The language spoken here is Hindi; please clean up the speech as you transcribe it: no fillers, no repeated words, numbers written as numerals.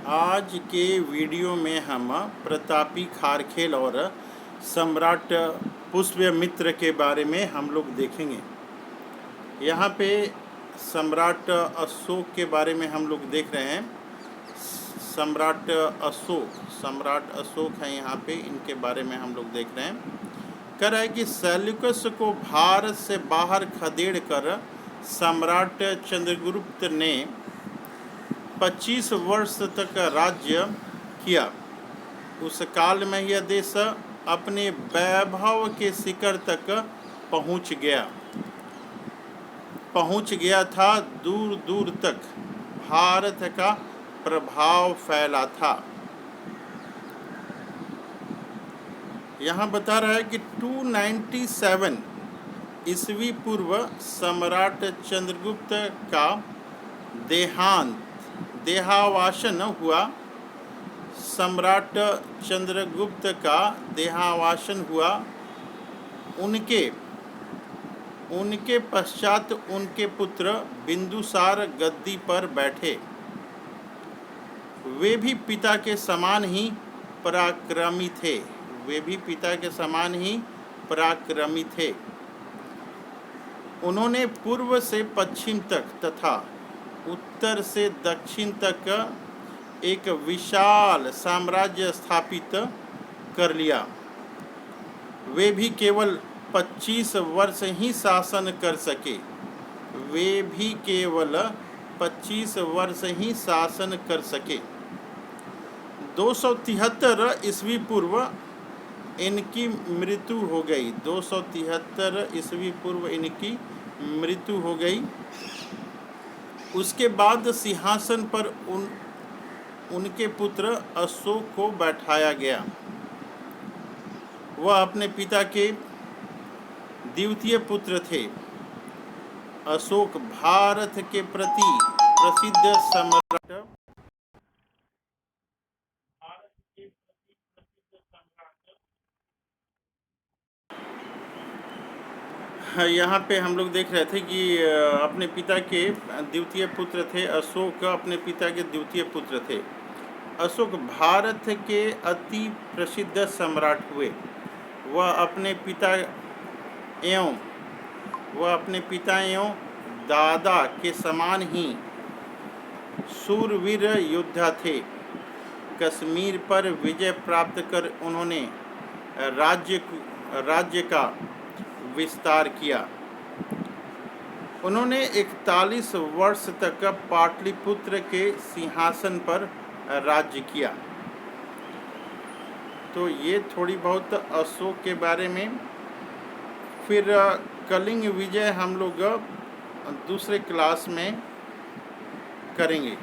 आज के वीडियो में हम प्रतापी खारखेल और सम्राट पुष्यमित्र के बारे में हम लोग देखेंगे। यहाँ पे सम्राट अशोक के बारे में हम लोग देख रहे हैं। सम्राट अशोक है यहाँ पे, इनके बारे में हम लोग देख रहे हैं। कह रहा है कि सेल्यूकस को भारत से बाहर खदेड़ कर सम्राट चंद्रगुप्त ने 25 वर्ष तक राज्य किया। उस काल में यह देश अपने वैभव के शिखर तक पहुंच गया था। दूर दूर तक भारत का प्रभाव फैला था। यहाँ बता रहा है कि 297 ईस्वी पूर्व सम्राट चंद्रगुप्त का देहावसान हुआ। सम्राट चंद्रगुप्त का देहावसान हुआ। उनके पश्चात उनके पुत्र बिंदुसार गद्दी पर बैठे। वे भी पिता के समान ही पराक्रमी थे। उन्होंने पूर्व से पश्चिम तक तथा उत्तर से दक्षिण तक एक विशाल साम्राज्य स्थापित कर लिया। वे भी केवल 25 वर्ष ही शासन कर सके। 273 ईस्वी पूर्व इनकी मृत्यु हो गई। उसके बाद सिंहासन पर उनके पुत्र अशोक को बैठाया गया। वह अपने पिता के द्वितीय पुत्र थे। अशोक भारत के प्रति प्रसिद्ध सम्राट यहाँ पे हम लोग देख रहे थे कि अपने पिता के द्वितीय पुत्र थे। अशोक अपने पिता के द्वितीय पुत्र थे। अशोक भारत के अति प्रसिद्ध सम्राट हुए। वह अपने पिता एवं दादा के समान ही शूरवीर योद्धा थे। कश्मीर पर विजय प्राप्त कर उन्होंने राज्य का विस्तार किया। उन्होंने 41 वर्ष तक पाटलिपुत्र के सिंहासन पर राज्य किया। तो ये थोड़ी बहुत अशोक के बारे में। फिर कलिंग विजय हम लोग दूसरे क्लास में करेंगे।